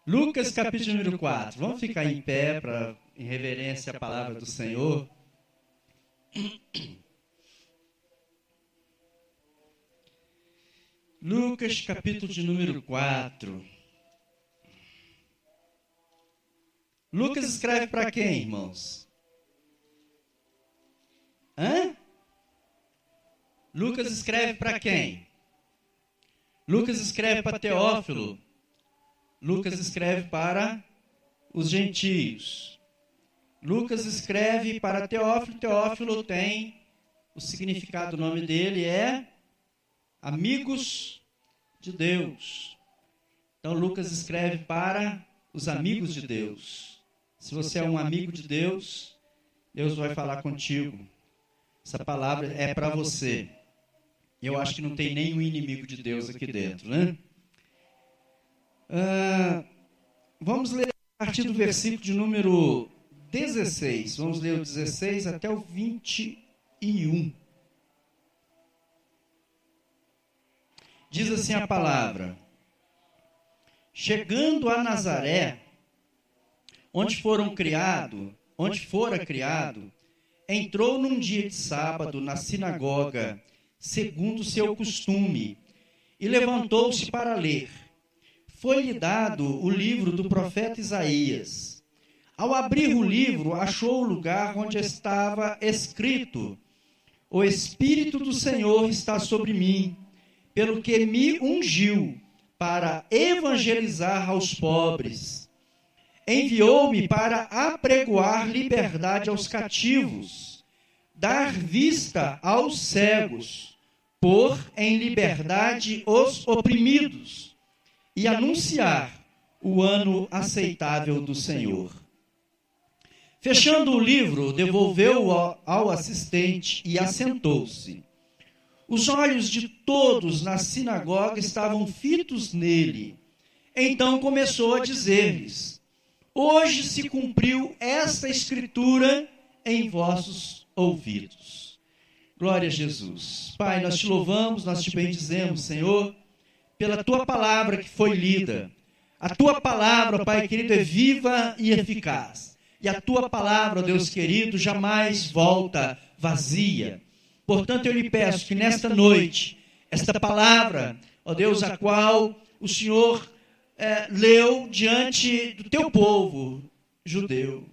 Lucas capítulo número 4. Vamos ficar em pé em reverência à palavra do Senhor. Lucas capítulo de número 4. Lucas escreve para quem, irmãos? Lucas escreve para quem? Lucas escreve para Teófilo. Lucas escreve para os gentios. Lucas escreve para Teófilo. Teófilo tem o significado do nome dele é amigos de Deus. Então Lucas escreve para os amigos de Deus. Se você é um amigo de Deus, Deus vai falar contigo. Essa palavra é para você. Eu acho que não tem nenhum inimigo de Deus aqui dentro, né? Vamos ler a partir do versículo de número 16. Vamos ler o 16 até o 21. Diz assim a palavra: chegando a Nazaré, onde fora criado, entrou num dia de sábado na sinagoga, segundo o seu costume, e levantou-se para ler. Foi-lhe dado o livro do profeta Isaías. Ao abrir o livro, achou o lugar onde estava escrito: O Espírito do Senhor está sobre mim, pelo que me ungiu para evangelizar aos pobres. Enviou-me para apregoar liberdade aos cativos, dar vista aos cegos, pôr em liberdade os oprimidos, e anunciar o ano aceitável do Senhor. Fechando o livro, devolveu-o ao assistente e assentou-se. Os olhos de todos na sinagoga estavam fitos nele. Então começou a dizer-lhes: hoje se cumpriu esta escritura em vossos ouvidos. Glória a Jesus. Pai, nós te louvamos, nós te bendizemos, Senhor, pela tua palavra que foi lida. A tua palavra, Pai querido, é viva e eficaz. E a tua palavra, Deus querido, jamais volta vazia. Portanto, eu lhe peço que nesta noite, esta palavra, ó Deus, a qual o Senhor leu diante do teu povo judeu,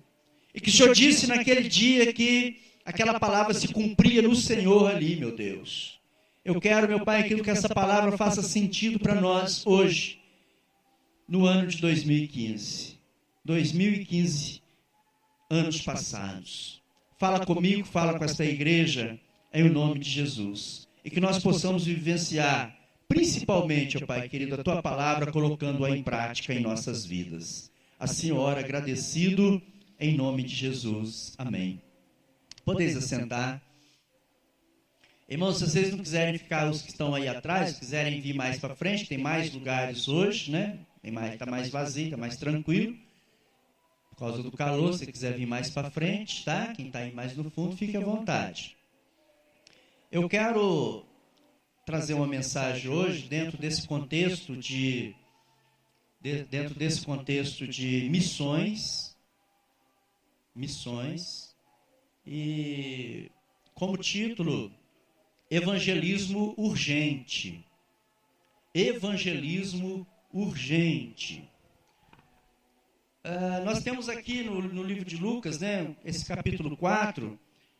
e que o Senhor disse naquele dia que aquela palavra se cumpria no Senhor ali, meu Deus. Eu quero, meu Pai, que essa palavra faça sentido para nós hoje, no ano de 2015. 2015, anos passados. Fala comigo, fala com esta igreja, em nome de Jesus. E que nós possamos vivenciar, principalmente, ó Pai querido, a tua palavra, colocando-a em prática em nossas vidas. Assim, ora, agradecido, em nome de Jesus. Amém. Podeis assentar. Irmãos, se vocês não quiserem ficar, os que estão aí atrás, quiserem vir mais para frente, tem mais lugares hoje, né? Está mais vazio, está mais tranquilo. Por causa do calor, se quiser vir mais para frente, tá? Quem está aí mais no fundo, fique à vontade. Eu quero trazer uma mensagem hoje dentro desse contexto de missões, e como título, Evangelismo urgente. Evangelismo urgente. Nós temos aqui no livro de Lucas, né, esse capítulo 4,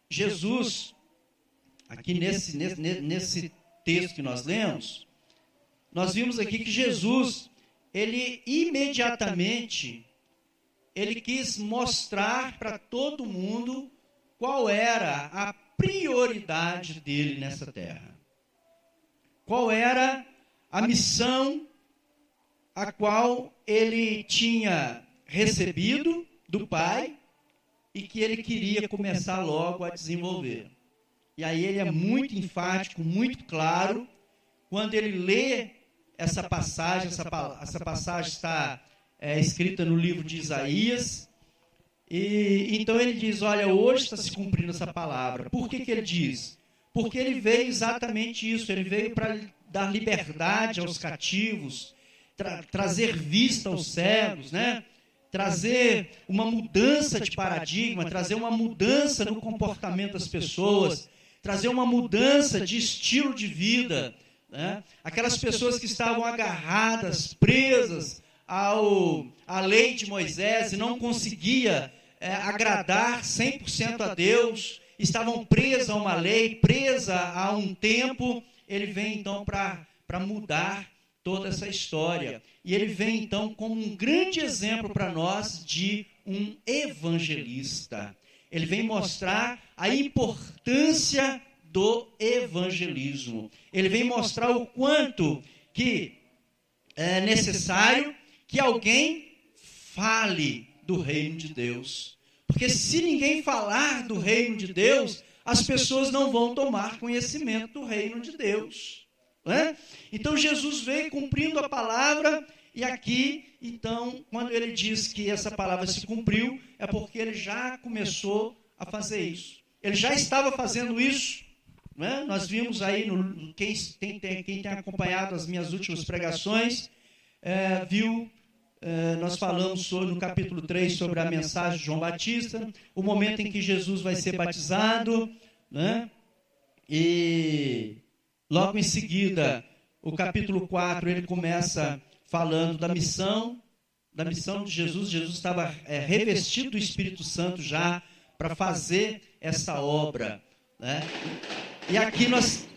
Jesus, aqui nesse texto que nós lemos, nós vimos aqui que Jesus, ele imediatamente, ele quis mostrar para todo mundo qual era a prioridade dele nessa terra. Qual era a missão a qual ele tinha recebido do Pai e que ele queria começar logo a desenvolver. E aí ele é muito enfático, muito claro, quando ele lê essa passagem. Essa passagem está escrita no livro de Isaías. E então ele diz: olha, hoje está se cumprindo essa palavra. Por que ele diz? Porque ele veio exatamente isso. Ele veio para dar liberdade aos cativos, trazer vista aos cegos, né? Trazer uma mudança de paradigma, trazer uma mudança no comportamento das pessoas, trazer uma mudança de estilo de vida, né? Aquelas pessoas que estavam agarradas, presas à lei de Moisés e não conseguia agradar 100% a Deus, estavam presas a uma lei, presas a um tempo. Ele vem então para mudar toda essa história. E ele vem então como um grande exemplo para nós de um evangelista. Ele vem mostrar a importância do evangelismo. Ele vem mostrar o quanto que é necessário que alguém fale do reino de Deus. Porque se ninguém falar do reino de Deus, as pessoas não vão tomar conhecimento do reino de Deus. Né? Então Jesus veio cumprindo a palavra, e aqui, então, quando ele diz que essa palavra se cumpriu, é porque ele já começou a fazer isso. Ele já estava fazendo isso. Né? Nós vimos aí, quem tem acompanhado as minhas últimas pregações, nós falamos no capítulo 3 sobre a mensagem de João Batista, o momento em que Jesus vai ser batizado, né? E logo em seguida, o capítulo 4, ele começa falando da missão de Jesus. Jesus estava revestido do Espírito Santo já para fazer essa obra. Né? E aqui nós...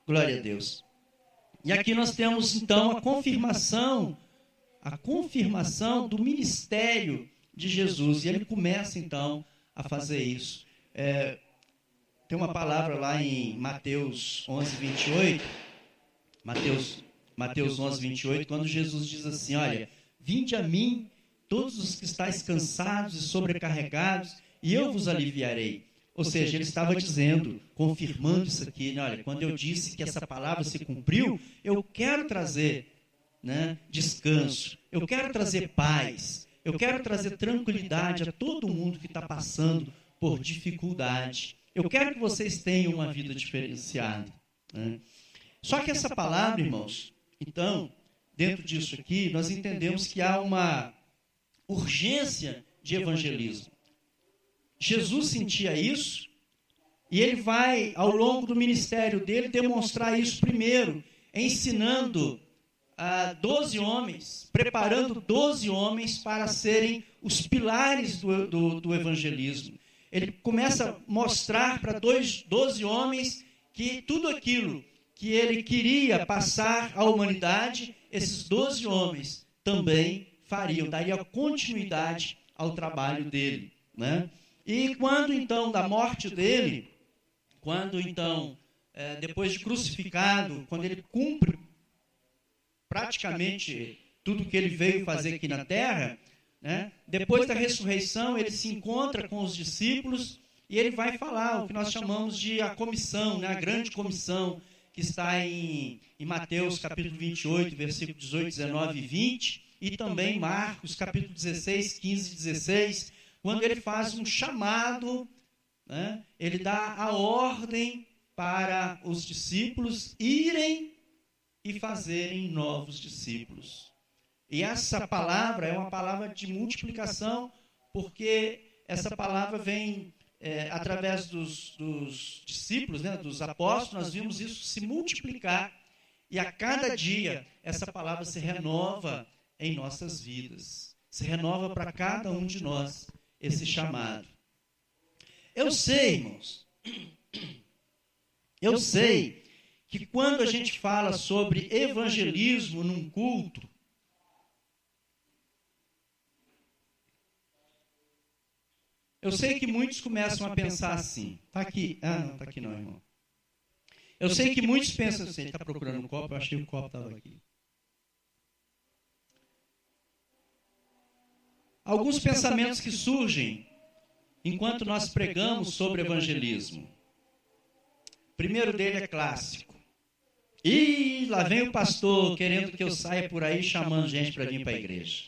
Glória a Deus. E aqui nós temos, então, a confirmação do ministério de Jesus. E ele começa, então, a fazer isso. Tem uma palavra lá em Mateus 11, 28. Mateus 11, 28, quando Jesus diz assim, olha, vinde a mim, todos os que estáis cansados e sobrecarregados, e eu vos aliviarei. Ou seja, ele estava dizendo, confirmando isso aqui, né? Olha, quando eu disse que essa palavra se cumpriu, eu quero trazer, né, descanso, eu quero trazer paz, eu quero trazer tranquilidade a todo mundo que está passando por dificuldade. Eu quero que vocês tenham uma vida diferenciada. Né? Só que essa palavra, irmãos, então, dentro disso aqui, nós entendemos que há uma urgência de evangelismo. Jesus sentia isso, e ele vai, ao longo do ministério dele, demonstrar isso primeiro, ensinando 12 homens, preparando 12 homens para serem os pilares do evangelismo. Ele começa a mostrar para 12 homens que tudo aquilo que ele queria passar à humanidade, esses 12 homens também fariam, daria continuidade ao trabalho dele. Né? E quando então da morte dele, depois de crucificado, quando ele cumpre praticamente tudo que ele veio fazer aqui na terra, né? Depois da ressurreição, ele se encontra com os discípulos e ele vai falar o que nós chamamos de a comissão, né? A grande comissão, que está em Mateus capítulo 28, versículo 18, 19 e 20, e também Marcos capítulo 16, 15 e 16, quando ele faz um chamado, né? Ele dá a ordem para os discípulos irem e fazerem novos discípulos. E essa palavra é uma palavra de multiplicação, porque essa palavra vem através dos discípulos, né, dos apóstolos. Nós vimos isso se multiplicar, e a cada dia essa palavra se renova em nossas vidas, se renova para cada um de nós esse chamado. Eu sei, irmãos, eu sei que quando a gente fala sobre evangelismo num culto, eu sei que muitos começam a pensar assim. Está aqui. Ah, não, está aqui não, irmão. Eu sei que muitos pensam assim. Ele está procurando um copo, eu achei que o copo estava aqui. Alguns pensamentos que surgem enquanto nós pregamos sobre evangelismo. O primeiro dele é clássico. E lá vem o pastor querendo que eu saia por aí chamando gente para vir para a igreja.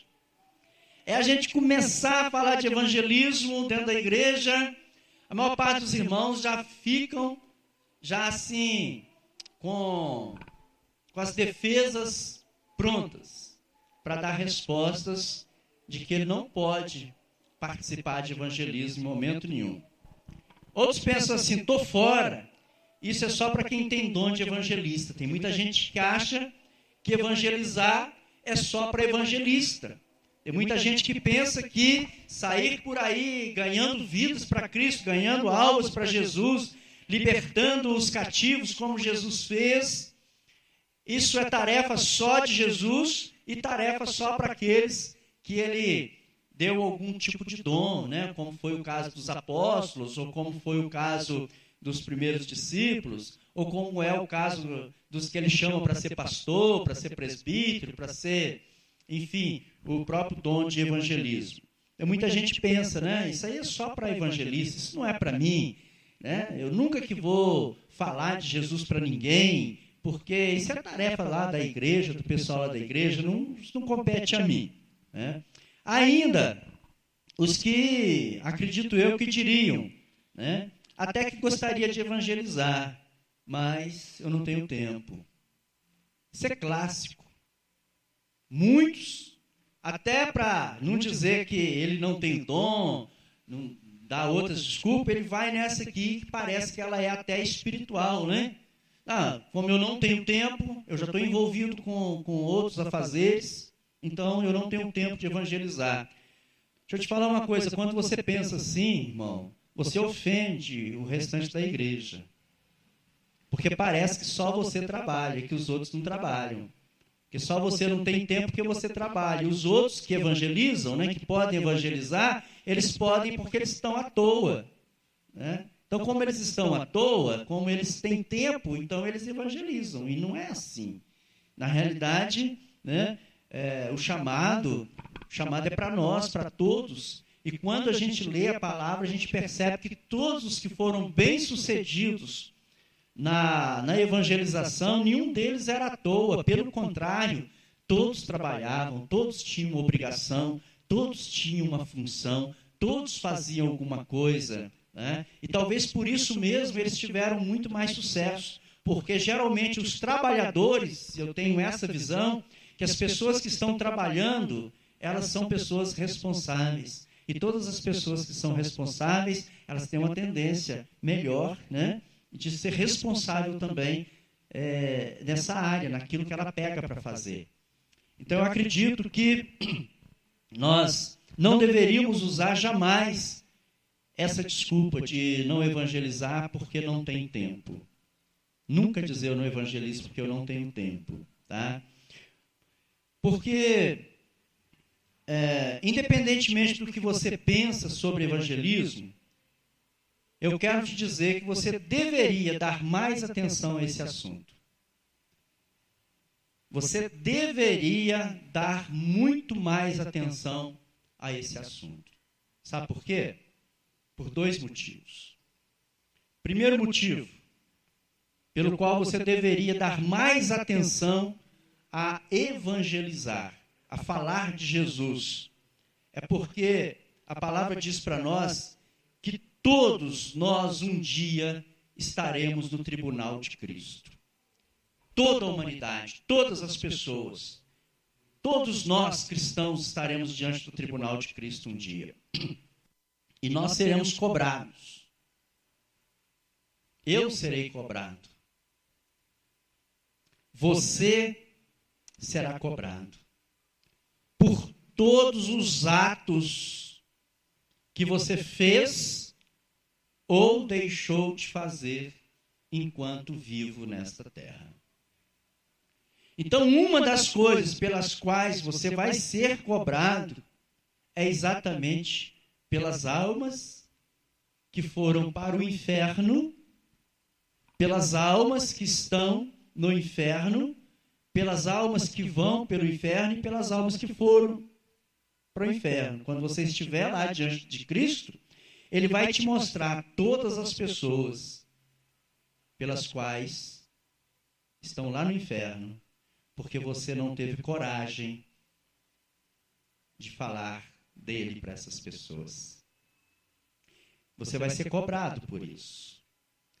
É a gente começar a falar de evangelismo dentro da igreja, a maior parte dos irmãos já ficam, já assim, com as defesas prontas. para dar respostas de que ele não pode participar de evangelismo em momento nenhum. Outros pensam assim, estou fora, isso é só para quem tem dom de evangelista. Tem muita gente que acha que evangelizar é só para evangelista. Tem muita gente que pensa que sair por aí ganhando vidas para Cristo, ganhando almas para Jesus, libertando os cativos como Jesus fez, isso é tarefa só de Jesus e tarefa só para aqueles que ele deu algum tipo de dom, né? Como foi o caso dos apóstolos, ou como foi o caso dos primeiros discípulos, ou como é o caso dos que ele chama para ser pastor, para ser presbítero, para ser, enfim, o próprio dom de evangelismo. Então, muita gente pensa, né? Isso aí é só para evangelista, isso não é para mim, né? Eu nunca que vou falar de Jesus para ninguém, porque isso é tarefa lá da igreja, do pessoal lá da igreja, isso não compete a mim, né? Ainda, os que, acredito eu, que diriam, né? Até que gostaria de evangelizar, mas eu não tenho tempo. Isso é clássico. Muitos, até para não dizer que ele não tem dom, não dá outras desculpas, ele vai nessa aqui que parece que ela é até espiritual, né? Como eu não tenho tempo, eu já estou envolvido com outros afazeres, então eu não tenho tempo de evangelizar. Deixa eu te falar uma coisa, quando você pensa assim, irmão, você ofende o restante da igreja. Porque parece que só você trabalha, que os outros não trabalham. Que só você não tem tempo porque você trabalha. E os outros que evangelizam, né, que podem evangelizar, eles podem porque eles estão à toa, né? Então, como eles estão à toa, como eles têm tempo, então eles evangelizam. E não é assim. Na realidade, né, o chamado é para nós, para todos. E quando a gente lê a palavra, a gente percebe que todos os que foram bem-sucedidos na evangelização, nenhum deles era à toa. Pelo contrário, todos trabalhavam, todos tinham uma obrigação, todos tinham uma função, todos faziam alguma coisa, né? E talvez por isso mesmo eles tiveram muito mais sucesso, porque geralmente os trabalhadores, eu tenho essa visão, que as pessoas que estão trabalhando, elas são pessoas responsáveis. E todas as pessoas que são responsáveis, elas têm uma tendência melhor, né, de ser responsável também nessa área, naquilo que ela pega para fazer. Então, eu acredito que nós não deveríamos usar jamais essa desculpa de não evangelizar porque não tem tempo. Nunca dizer eu não evangelizo porque eu não tenho tempo, tá? Porque, independentemente do que você pensa sobre evangelismo, eu quero te dizer que você deveria dar mais atenção a esse assunto. Você deveria dar muito mais atenção a esse assunto. Sabe por quê? Por dois motivos. Primeiro motivo, pelo qual você deveria dar mais atenção a evangelizar, a falar de Jesus, é porque a palavra diz para nós que todos nós um dia estaremos no tribunal de Cristo. Toda a humanidade, todas as pessoas, todos nós cristãos estaremos diante do tribunal de Cristo um dia. E nós seremos cobrados. Eu serei cobrado. Você será cobrado por todos os atos que você fez ou deixou de fazer enquanto vivo nesta terra. Então, uma das coisas pelas quais você vai ser cobrado é exatamente pelas almas que foram para o inferno, pelas almas que estão no inferno, pelas almas que vão pelo inferno e pelas almas que foram para o inferno. Quando você estiver lá diante de Cristo, Ele vai te mostrar todas as pessoas pelas quais estão lá no inferno, porque você não teve coragem de falar dele para essas pessoas. Você vai ser cobrado por isso.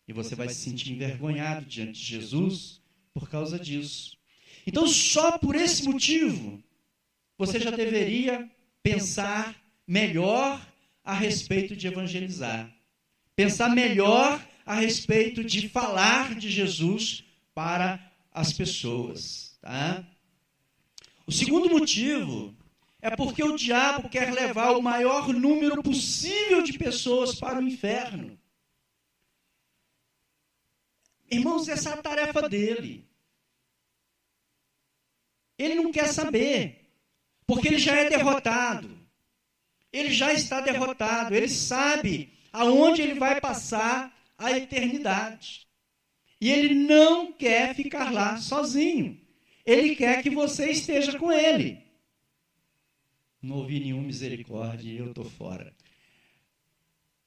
E você vai se sentir envergonhado diante de Jesus por causa disso. Então, só por esse motivo, você já deveria pensar melhor a respeito de evangelizar. Pensar melhor a respeito de falar de Jesus para as pessoas. Tá? O segundo motivo é porque o diabo quer levar o maior número possível de pessoas para o inferno. Irmãos, essa é a tarefa dele. Ele não quer saber, porque ele já é derrotado. Ele já está derrotado, ele sabe aonde ele vai passar a eternidade. E ele não quer ficar lá sozinho. Ele quer que você esteja com ele. Não ouvi nenhum misericórdia e eu estou fora.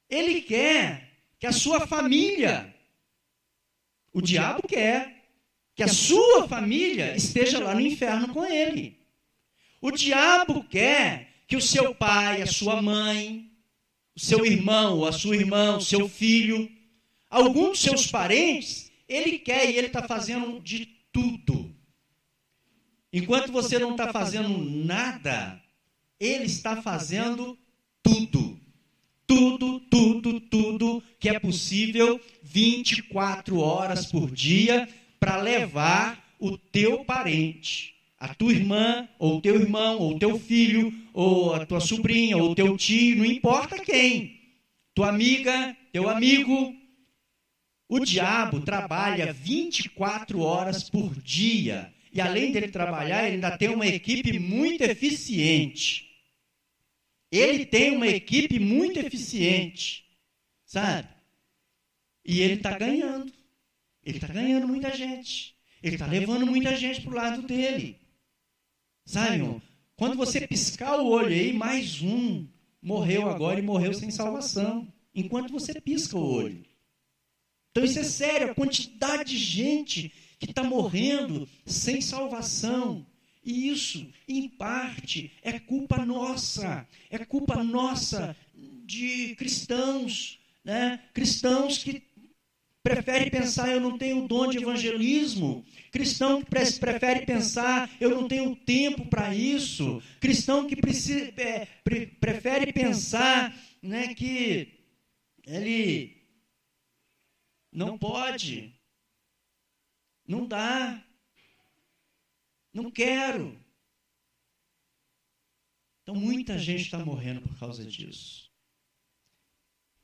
Ele quer que a sua família, o diabo quer que a sua família esteja lá no inferno com ele. O diabo quer que o seu pai, a sua mãe, o seu irmão ou a sua irmã, o seu filho, algum dos seus parentes, ele quer e ele está fazendo de tudo. Enquanto você não está fazendo nada, ele está fazendo tudo. Tudo que é possível 24 horas por dia para levar o teu parente, a tua irmã, ou o teu irmão, ou o teu filho, ou a tua sobrinha, ou o teu tio, não importa quem, tua amiga, teu amigo. O diabo trabalha 24 horas por dia. E além dele trabalhar, ele ainda tem uma equipe muito eficiente. Ele tem uma equipe muito eficiente, sabe? E ele está ganhando. Ele está ganhando muita gente. Ele está levando muita gente para o lado dele. Sabe, irmão? Quando você piscar o olho aí, mais um morreu agora e morreu sem salvação. Enquanto você pisca o olho. Então isso é sério, a quantidade de gente que está morrendo sem salvação. E isso, em parte, é culpa nossa de cristãos, né? Cristãos que preferem pensar, eu não tenho dom de evangelismo, cristão que prefere pensar, eu não tenho tempo para isso, cristão que prefere pensar, né, que ele não pode, não dá, não quero. Então, muita gente está morrendo por causa disso.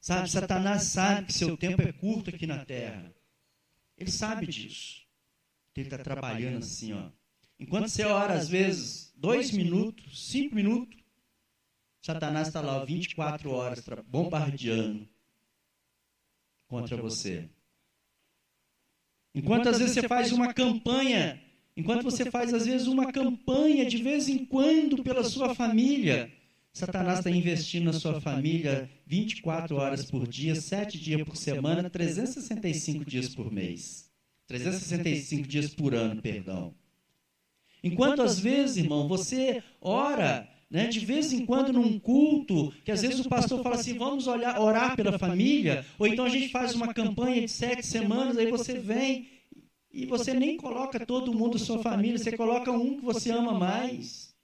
Sabe, Satanás sabe que seu tempo é curto aqui na terra. Ele sabe disso. Ele está trabalhando assim, ó. Enquanto você ora, às vezes, 2 minutos, 5 minutos, Satanás está lá, 24 horas, bombardeando contra você. Enquanto, às vezes, você faz uma campanha, de vez em quando, pela sua família, Satanás está investindo na sua família 24 horas por dia, 7 dias por semana, 365 dias por mês. 365 dias por ano, perdão. Enquanto, às vezes, irmão, você ora, né, de vez em quando num culto, que às vezes o pastor fala assim, vamos orar pela família, ou então a gente faz uma campanha de 7 semanas, aí você vem e você nem coloca todo mundo da sua família, você coloca um que você ama mais.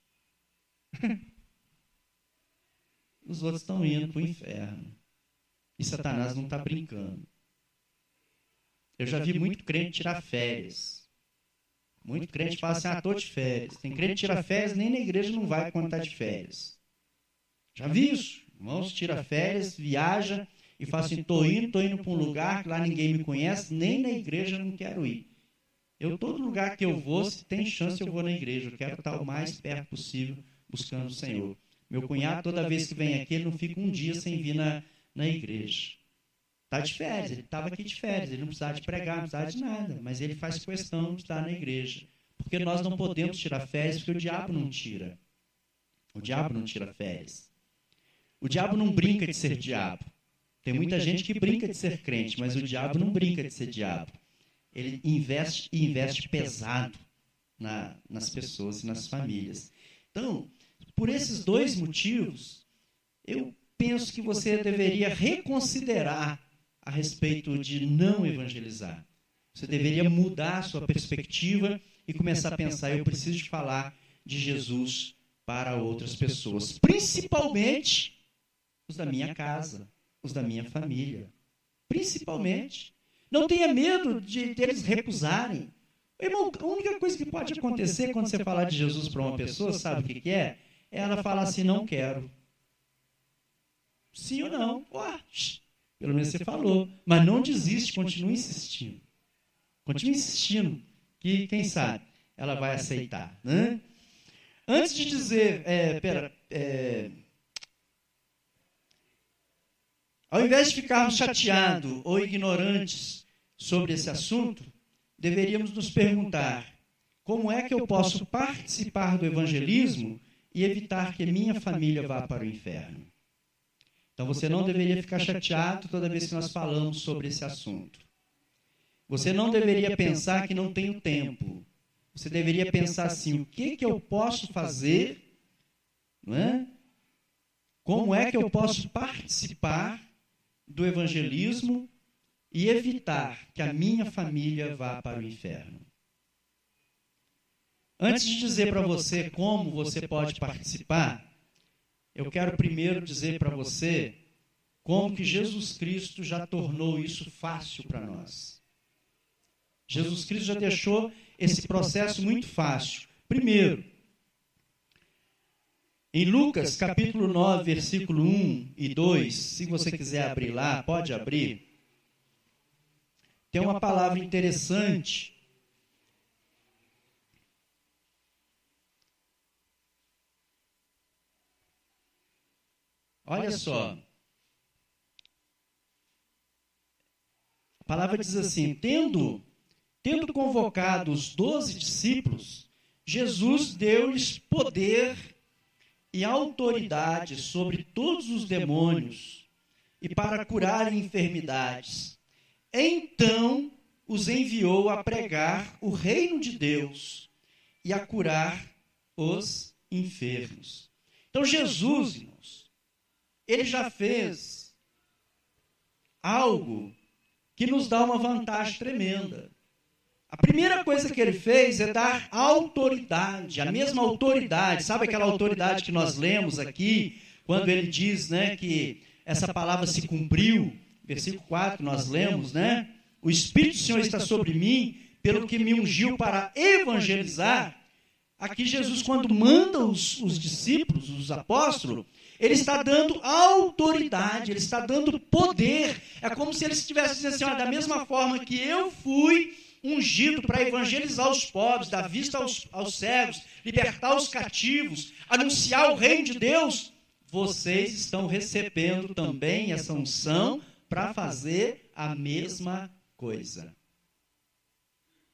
Os outros estão indo para o inferno. E Satanás não está brincando. Eu já vi muito crente tirar férias. Muito crente fala assim, estou de férias. Tem crente que tira férias, nem na igreja não vai quando está de férias. Já vi isso. Irmãos, tira férias, viaja e fala assim, estou indo para um lugar que lá ninguém me conhece, nem na igreja eu não quero ir. Todo lugar que eu vou, se tem chance eu vou na igreja. Eu quero estar o mais perto possível buscando o Senhor. Meu cunhado, toda vez que vem aqui, ele não fica um dia sem vir na igreja. Está de férias, ele estava aqui de férias, ele não precisava de pregar, não precisava de nada, mas ele faz questão de estar na igreja. Porque nós não podemos tirar férias, porque o diabo não tira. O diabo não tira férias. O diabo não brinca de ser diabo. Tem muita gente que brinca de ser crente, mas o diabo não brinca de ser diabo. Ele investe pesado nas pessoas e nas famílias. Então, por esses 2 motivos, eu penso que você deveria reconsiderar a respeito de não evangelizar. Você deveria mudar a sua perspectiva e começar a pensar, eu preciso de falar de Jesus para outras pessoas, principalmente os da minha casa, os da minha família. Principalmente. Não tenha medo de eles recusarem. Irmão, a única coisa que pode acontecer quando você falar de Jesus para uma pessoa, sabe o que é? É ela falar assim, não quero. Sim ou não? Ué, pelo menos você falou. Mas não desiste, continue insistindo. Continue insistindo, que quem sabe ela vai aceitar. Né? Antes de dizer, ao invés de ficarmos chateados ou ignorantes sobre esse assunto, deveríamos nos perguntar, como é que eu posso participar do evangelismo e evitar que minha família vá para o inferno? Então, você não deveria ficar chateado toda vez que nós falamos sobre esse assunto. Você não deveria pensar que não tenho tempo. Você deveria pensar assim, o que eu posso fazer? Não é? Como é que eu posso participar do evangelismo e evitar que a minha família vá para o inferno? Antes de dizer para você como você pode participar, eu quero primeiro dizer para você como que Jesus Cristo já tornou isso fácil para nós. Jesus Cristo já deixou esse processo muito fácil. Primeiro, em Lucas, capítulo 9, versículo 1 e 2, se você quiser abrir lá, pode abrir. Tem uma palavra interessante. Olha só. A palavra diz assim, tendo convocado os 12 discípulos, Jesus deu-lhes poder e autoridade sobre todos os demônios e para curarem enfermidades. Então os enviou a pregar o reino de Deus e a curar os enfermos. Então Jesus, irmãos, ele já fez algo que nos dá uma vantagem tremenda. A primeira coisa que ele fez é dar autoridade, a mesma autoridade. Sabe aquela autoridade que nós lemos aqui, quando ele diz, né, que essa palavra se cumpriu? Versículo 4, nós lemos, né? O Espírito do Senhor está sobre mim, pelo que me ungiu para evangelizar. Aqui Jesus, quando manda os discípulos, os apóstolos, ele está dando autoridade, ele está dando poder. É como se ele estivesse dizendo assim, da mesma forma que eu fui ungido para evangelizar os pobres, dar vista aos cegos, libertar os cativos, anunciar o reino de Deus, vocês estão recebendo também essa unção para fazer a mesma coisa.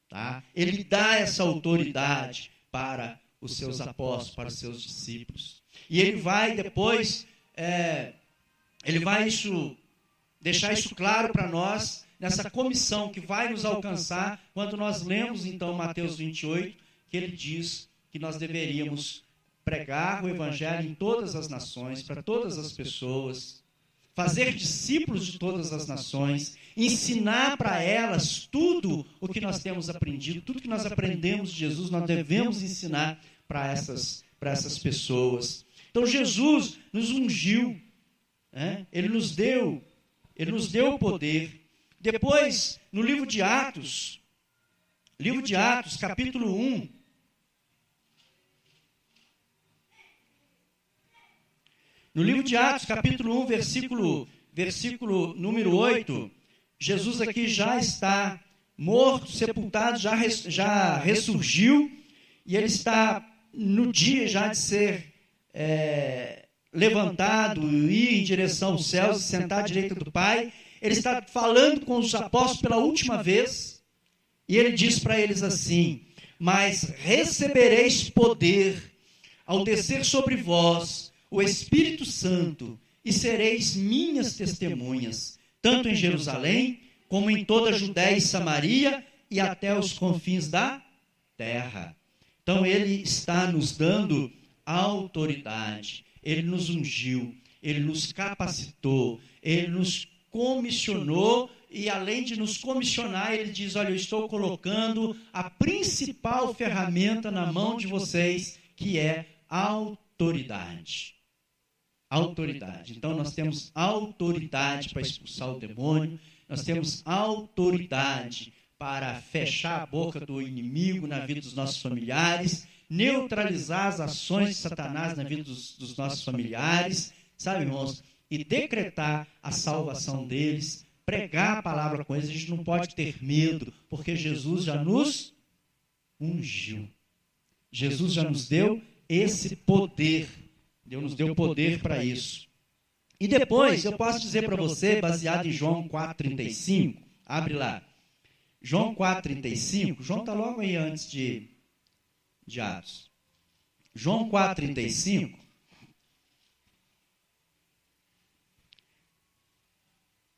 Tá? Ele dá essa autoridade para os seus apóstolos, para os seus discípulos. E ele vai depois, deixar isso claro para nós, nessa comissão que vai nos alcançar, quando nós lemos, então, Mateus 28, que ele diz que nós deveríamos pregar o evangelho em todas as nações, para todas as pessoas, fazer discípulos de todas as nações, ensinar para elas tudo o que nós temos aprendido, tudo que nós aprendemos de Jesus, nós devemos ensinar para essas pessoas. Então, Jesus nos ungiu, né? Ele nos deu o poder. Depois, no livro de Atos, capítulo 1, no livro de Atos, capítulo 1, versículo número 8, Jesus aqui já está morto, sepultado, já ressurgiu, e ele está no dia já de ser levantado, ir em direção aos céus e sentar à direita do Pai. Ele está falando com os apóstolos pela última vez, e ele diz para eles assim, mas recebereis poder ao descer sobre vós o Espírito Santo, e sereis minhas testemunhas, tanto em Jerusalém, como em toda a Judéia e Samaria, e até os confins da terra. Então ele está nos dando autoridade, ele nos ungiu, ele nos capacitou, ele nos comissionou, e além de nos comissionar, ele diz, olha, eu estou colocando a principal ferramenta na mão de vocês, que é autoridade. autoridade. Autoridade. Então, nós temos autoridade para expulsar o demônio, nós temos autoridade para fechar a boca do inimigo na vida dos nossos familiares, neutralizar as ações de Satanás na vida dos nossos familiares, sabe, irmãos? E decretar a salvação deles, pregar a palavra com eles. A gente não pode ter medo, porque Jesus já nos ungiu. Jesus já nos deu esse poder. Deus nos deu poder para isso. E depois, eu posso dizer para você, baseado em João 4,35, abre lá. João 4,35, João está logo aí antes de Atos. João 4,35.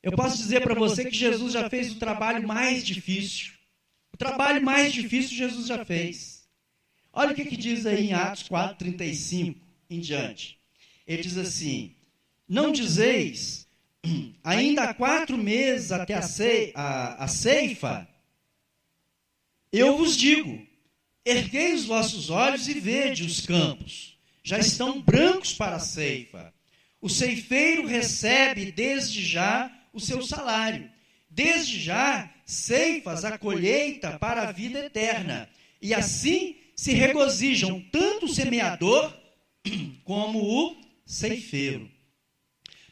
Eu posso dizer para você que Jesus já fez o trabalho mais difícil. O trabalho mais difícil Jesus já fez. Olha o que diz aí em Atos 4,35 em diante. Ele diz assim: não dizeis, ainda há 4 meses até a ceifa, eu vos digo, erguei os vossos olhos e vede os campos, já estão brancos para a ceifa. O ceifeiro recebe desde já o seu salário. Desde já ceifas a colheita para a vida eterna. E assim se regozijam tanto o semeador como o ceifeiro.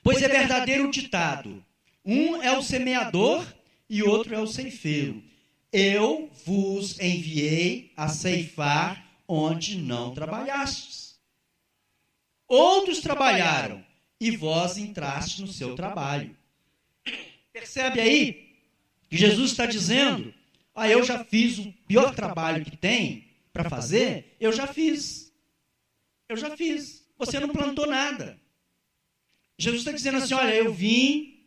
Pois é verdadeiro o ditado: um é o semeador e outro é o ceifeiro. Eu vos enviei a ceifar onde não trabalhastes. Outros trabalharam e vós entrastes no seu trabalho. Percebe aí que Jesus está dizendo: eu já fiz o pior trabalho que tem para fazer, eu já fiz. Eu já fiz. Você não plantou nada. Jesus está dizendo assim: olha, eu vim,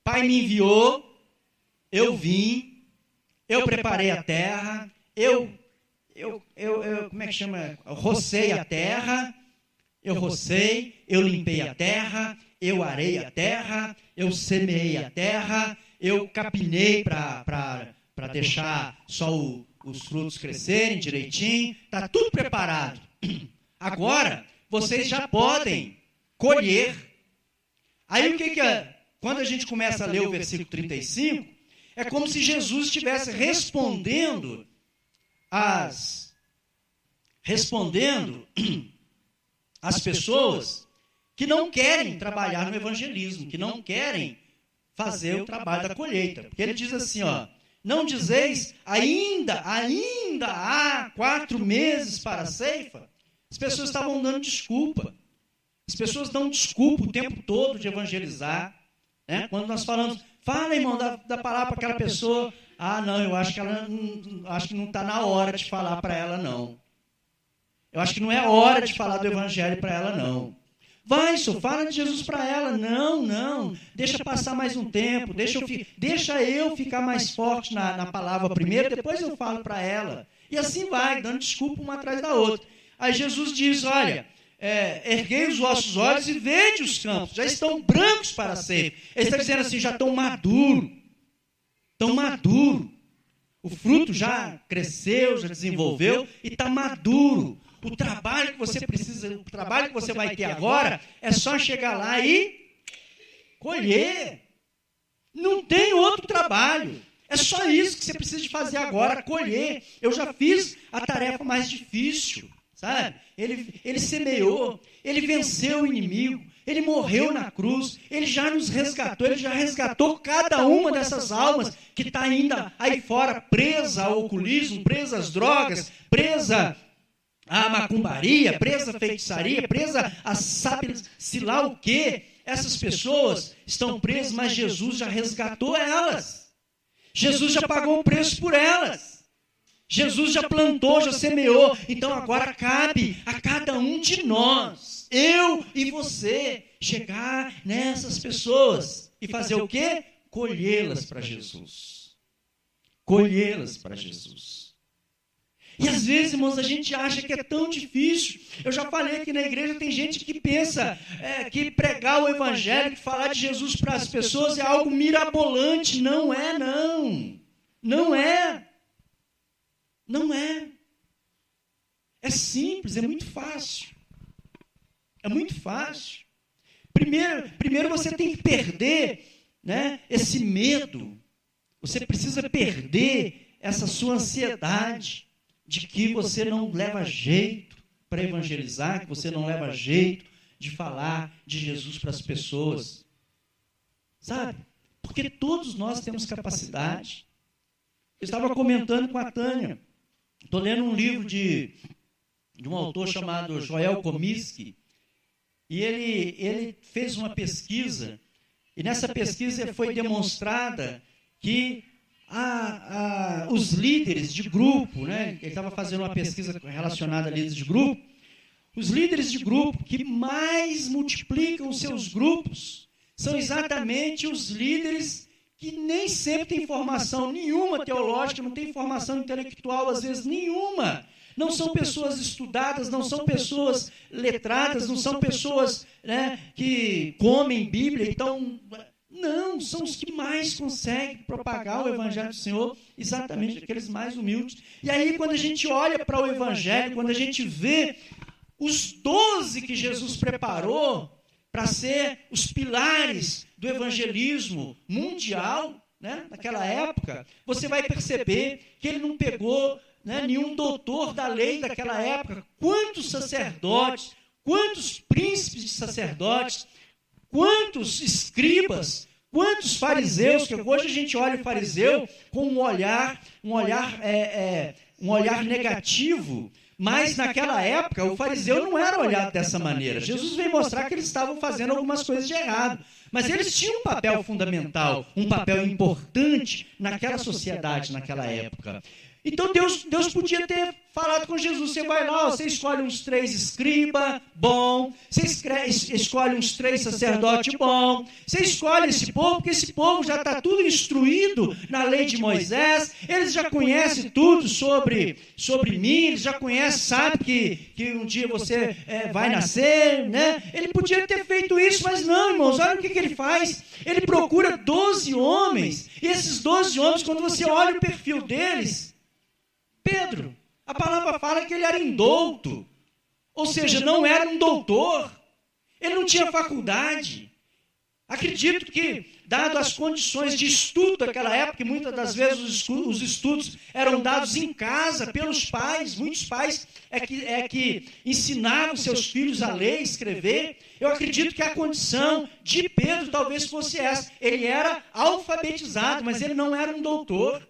Pai me enviou, eu vim, eu preparei a terra, como é que chama? Eu rocei a terra, eu limpei a terra, eu arei a terra, eu semeei a terra, eu capinei para deixar só os frutos crescerem direitinho, está tudo preparado. Agora, vocês já podem colher. Aí o que é? Quando a gente começa a ler o versículo 35, é como se Jesus estivesse respondendo às pessoas que não querem trabalhar no evangelismo, que não querem fazer o trabalho da colheita. Porque ele diz assim, não dizeis, ainda há 4 meses para a ceifa? As pessoas estavam dando desculpa. As pessoas dão desculpa o tempo todo de evangelizar. Né? Quando nós falamos, fala, irmão, da palavra para aquela pessoa. Não, eu acho que não está na hora de falar para ela, não. Eu acho que não é hora de falar do evangelho para ela, não. Vai, senhor, fala de Jesus para ela. Não, deixa passar mais um tempo, deixa eu ficar mais forte na palavra primeiro, depois eu falo para ela. E assim vai, dando desculpa uma atrás da outra. Aí Jesus diz, olha, erguei os vossos olhos e vede os campos, já estão brancos para a ceifa. Ele está dizendo assim, já estão maduros. O fruto já cresceu, já desenvolveu e está maduro. O trabalho que você precisa, o trabalho que você vai ter agora, é só chegar lá e colher. Não tem outro trabalho. É só isso que você precisa de fazer agora, colher. Eu já fiz a tarefa mais difícil, sabe? Ele semeou, ele venceu o inimigo, ele morreu na cruz, ele já nos resgatou, ele já resgatou cada uma dessas almas que está ainda aí fora presa ao ocultismo, presa às drogas, presa a macumbaria, presa a feitiçaria, presa a sabe-se lá o quê. Essas pessoas estão presas, mas Jesus já resgatou elas. Jesus já pagou o preço por elas. Jesus já plantou, já semeou. Então agora cabe a cada um de nós, eu e você, chegar nessas pessoas e fazer o quê? Colhê-las para Jesus. Colhê-las para Jesus. E às vezes, irmãos, a gente acha que é tão difícil. Eu já falei aqui na igreja, tem gente que pensa que pregar o evangelho, que falar de Jesus para as pessoas é algo mirabolante. Não é, não. Não é. Não é. É simples, é muito fácil. É muito fácil. Primeiro você tem que perder, né, esse medo. Você precisa perder essa sua ansiedade de que você não leva jeito para evangelizar, que você não leva jeito de falar de Jesus para as pessoas. Sabe? Porque todos nós temos capacidade. Eu estava comentando com a Tânia. Estou lendo um livro de um autor chamado Joel Comiskey, e ele fez uma pesquisa, e nessa pesquisa foi demonstrada que os líderes de grupo, né, ele estava fazendo uma pesquisa relacionada a líderes de grupo, os líderes de grupo que mais multiplicam os seus grupos são exatamente os líderes que nem sempre têm formação nenhuma teológica, não têm formação intelectual, às vezes nenhuma. Não são pessoas estudadas, não são pessoas letradas, não são pessoas, né, que comem Bíblia. Então, não, são os que mais conseguem propagar o Evangelho do Senhor, exatamente aqueles mais humildes. E aí, quando a gente olha para o Evangelho, quando a gente vê os 12 que Jesus preparou para ser os pilares do evangelismo mundial, né, naquela época, você vai perceber que ele não pegou, né, nenhum doutor da lei daquela época. Quantos sacerdotes, quantos príncipes de sacerdotes, quantos escribas, quantos fariseus, que hoje a gente olha o fariseu com um olhar negativo, mas naquela época o fariseu não era olhado dessa maneira. Jesus veio mostrar que eles estavam fazendo algumas coisas de errado, mas eles tinham um papel fundamental, um papel importante naquela sociedade, naquela época. Então Deus podia ter falado com Jesus: você vai lá, você escolhe uns 3 escribas, bom, você escolhe uns 3 sacerdotes, bom, você escolhe esse povo, porque esse povo já está tudo instruído na lei de Moisés, eles já conhecem tudo sobre mim, eles já conhecem, sabe que um dia você vai nascer, né? Ele podia ter feito isso, mas não, irmãos, olha o que ele faz. Ele procura 12 homens, e esses 12 homens, quando você olha o perfil deles, Pedro, a palavra fala que ele era indouto, ou seja, não era um doutor, ele não tinha faculdade. Acredito que, dado as condições de estudo daquela época, muitas das vezes os estudos eram dados em casa pelos pais, muitos pais que ensinavam seus filhos a ler e escrever. Eu acredito que a condição de Pedro talvez fosse essa: ele era alfabetizado, mas ele não era um doutor.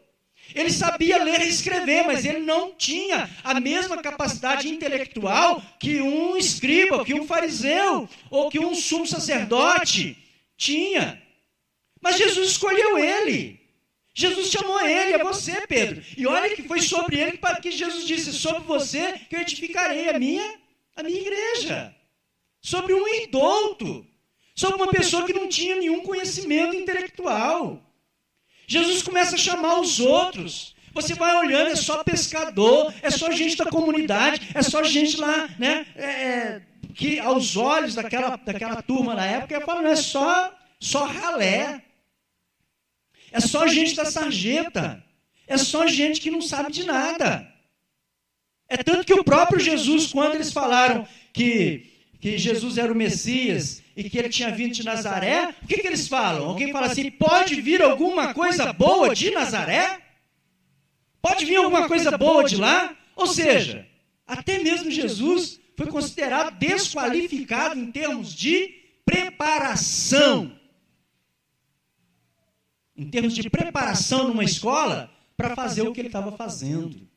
Ele sabia ler e escrever, mas ele não tinha a mesma capacidade intelectual que um escriba, que um fariseu, ou que um sumo sacerdote tinha. Mas Jesus escolheu ele. Jesus chamou ele: é você, Pedro. E olha que foi sobre ele que Jesus disse: sobre você que eu edificarei a minha igreja. Sobre um indouto. Sobre uma pessoa que não tinha nenhum conhecimento intelectual. Jesus começa a chamar os outros. Você vai olhando, é só pescador, é só gente da comunidade, é só gente lá, né? Que aos olhos daquela turma na época, eu falo, não, é só ralé. É só gente da sarjeta. É só gente que não sabe de nada. É tanto que o próprio Jesus, quando eles falaram que Jesus era o Messias e que ele tinha vindo de Nazaré, o que eles falam? Alguém fala assim: pode vir alguma coisa boa de Nazaré? Pode vir alguma coisa boa de lá? Ou seja, até mesmo Jesus foi considerado desqualificado em termos de preparação. Em termos de preparação numa escola para fazer o que ele estava fazendo.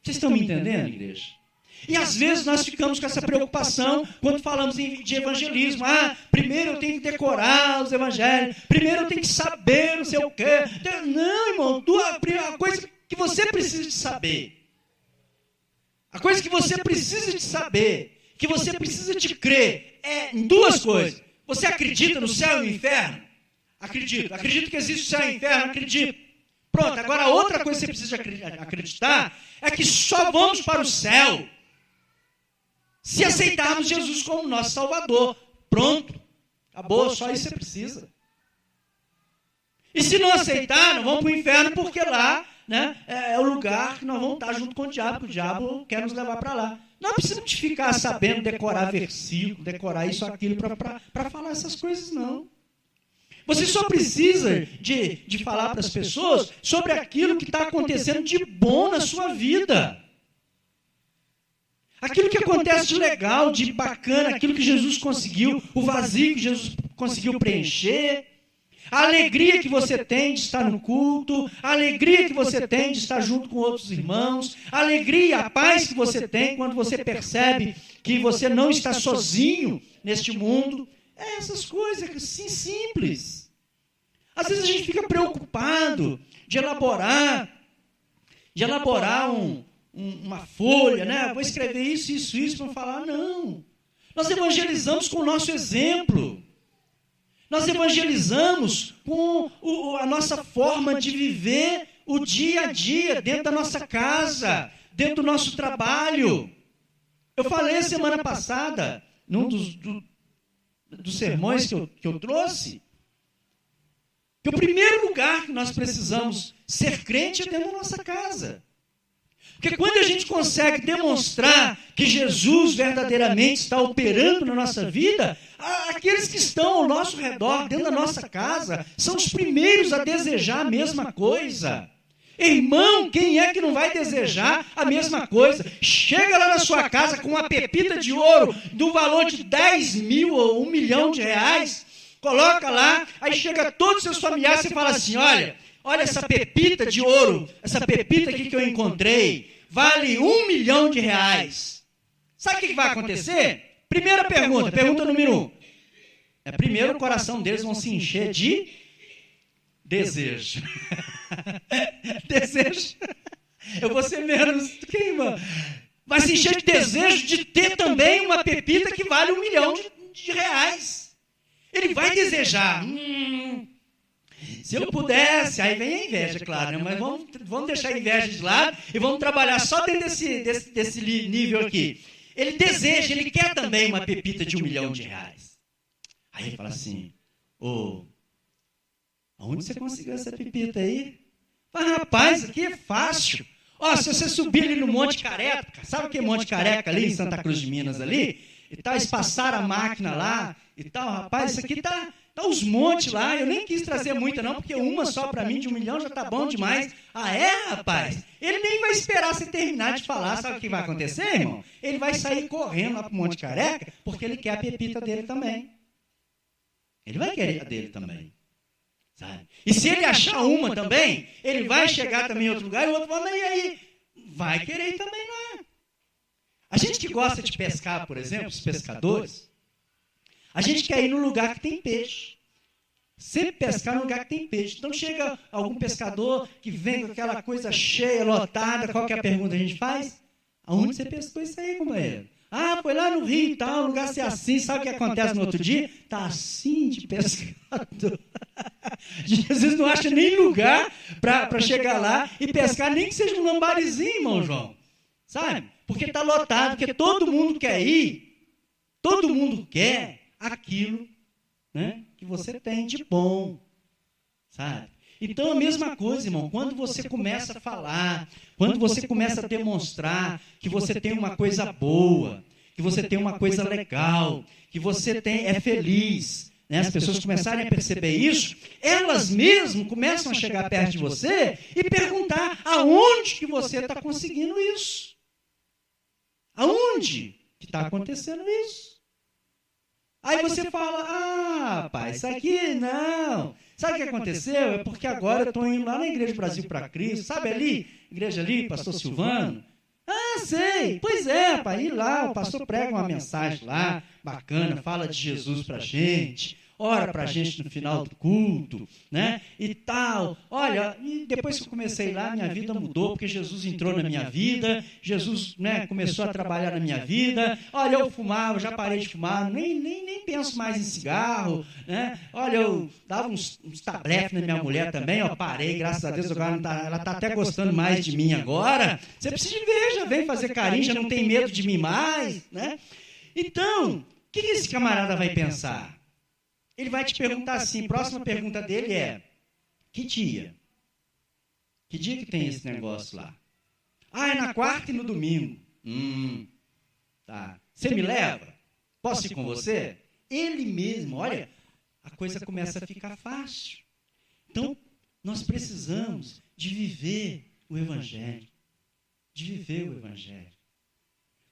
Vocês estão me entendendo, igreja? E às vezes nós ficamos com essa preocupação quando falamos de evangelismo. Primeiro eu tenho que decorar os evangelhos, primeiro eu tenho que saber não sei o quê. Não, irmão, a coisa que você precisa de saber, a coisa que você precisa de saber, que você precisa de crer, é em 2 coisas. Você acredita no céu e no inferno? Acredito. Acredito que existe o céu e o inferno? Acredito. Pronto, agora a outra coisa que você precisa acreditar é que só vamos para o céu se aceitarmos Jesus como nosso Salvador. Pronto, acabou, só isso você precisa. E se não aceitar, não vamos para o inferno, porque lá, né, é o lugar que nós vamos estar junto com o diabo, porque o diabo quer nos levar para lá. Não precisa de ficar sabendo decorar versículo, decorar isso, aquilo, para falar essas coisas, não. Você só precisa de falar para as pessoas sobre aquilo que está acontecendo de bom na sua vida. Aquilo que acontece de legal, de bacana, aquilo que Jesus conseguiu, o vazio que Jesus conseguiu preencher, a alegria que você tem de estar no culto, a alegria que você tem de estar junto com outros irmãos, a alegria, a paz que você tem quando você percebe que você não está sozinho neste mundo. É essas coisas assim simples. Às vezes a gente fica preocupado de elaborar uma folha, né? Vou escrever isso para falar. Não. Nós evangelizamos com o nosso exemplo. Nós evangelizamos com a nossa forma de viver o dia a dia, dentro da nossa casa, dentro do nosso trabalho. Eu falei semana passada, num dos sermões que eu trouxe, que o primeiro lugar que nós precisamos ser crente é dentro da nossa casa. Porque quando a gente consegue demonstrar que Jesus verdadeiramente está operando na nossa vida, aqueles que estão ao nosso redor, dentro da nossa casa, são os primeiros a desejar a mesma coisa. Irmão, quem é que não vai desejar a mesma coisa? Chega lá na sua casa com uma pepita de ouro do valor de 10 mil ou 1 milhão de reais, coloca lá, aí chega todos os seus familiares e fala assim, olha essa pepita de ouro, essa pepita aqui que eu encontrei, vale 1 milhão de reais. Sabe o que vai acontecer? Primeira pergunta número 1. Primeiro o coração deles vão se encher de desejo. Desejo. Eu vou ser menos do que irmão. Vai se encher de desejo de ter também uma pepita que vale 1 milhão de reais. Ele vai desejar. Se eu pudesse, aí vem a inveja, claro, né? Mas vamos deixar a inveja de lado e vamos trabalhar só dentro desse nível aqui. Ele deseja, ele quer também uma pepita de 1 milhão de reais. Aí ele fala assim, aonde você conseguiu essa pepita aí? Fala, rapaz, aqui é fácil. Se você subir ali no Monte Careca, sabe aquele Monte Careca ali em Santa Cruz de Minas ali? E tal, eles passaram a máquina lá e tal, rapaz, isso aqui tá os montes lá, eu nem quis trazer muita não, porque uma só para mim de 1 milhão já tá bom demais. Rapaz? Ele nem vai esperar você terminar de falar, sabe o que vai acontecer, irmão? Ele vai sair correndo lá pro Monte Careca, porque ele quer a pepita dele também. Ele vai querer a dele também. Sabe? E se ele achar uma também, ele vai chegar também em outro lugar e o outro vai, mas e aí? Vai querer também lá. A gente que gosta de pescar, por exemplo, os pescadores, a gente quer ir no lugar que tem peixe. Sempre pescar no lugar que tem peixe. Então chega algum pescador que vem com aquela coisa cheia, lotada, qual que é a pergunta que a gente faz? Aonde você pescou isso aí, companheiro? Foi lá no rio e tal, o lugar ser assim, sabe o que acontece no outro dia? Está assim de pescador. Jesus não acha nem lugar para chegar lá e pescar, nem que seja um lambarizinho, irmão João. Sabe? Porque está lotado, porque todo mundo quer ir, todo mundo quer aquilo, né, que você tem de bom, sabe? Então, a mesma coisa, irmão, quando você começa a falar, quando você começa a demonstrar que você tem uma coisa boa, que você tem uma coisa legal, que você é feliz, né? As pessoas começarem a perceber isso, elas mesmas começam a chegar perto de você e perguntar aonde que você está conseguindo isso? Aonde que está acontecendo isso? Aí você fala, pai, isso aqui não. Sabe o que aconteceu? É porque agora eu estou indo lá na Igreja Brasil para Cristo. Sabe ali? Igreja ali, pastor Silvano. Sei. Pois é, pai, ir lá, o pastor prega uma mensagem lá, bacana, fala de Jesus para a gente, ora para a gente no final do culto, né? E tal. Olha, e depois que eu comecei lá, minha vida mudou, porque Jesus entrou na minha vida, Jesus, né, começou a trabalhar na minha vida. Olha, eu fumava, já parei de fumar, nem penso mais em cigarro, né? Olha, eu dava uns tabletes na minha mulher também, parei, graças a Deus, agora ela está até gostando mais de mim agora. Você precisa de ver, já vem fazer carinho, já não tem medo de mim mais, né? Então, o que esse camarada vai pensar? Ele vai te perguntar assim, próxima pergunta dele é, que dia? Que dia que tem esse negócio lá? É na quarta e no domingo. Tá. Você me leva? Posso ir com você? Ele mesmo, olha, a coisa começa a ficar fácil. Então, nós precisamos de viver o Evangelho. De viver o Evangelho.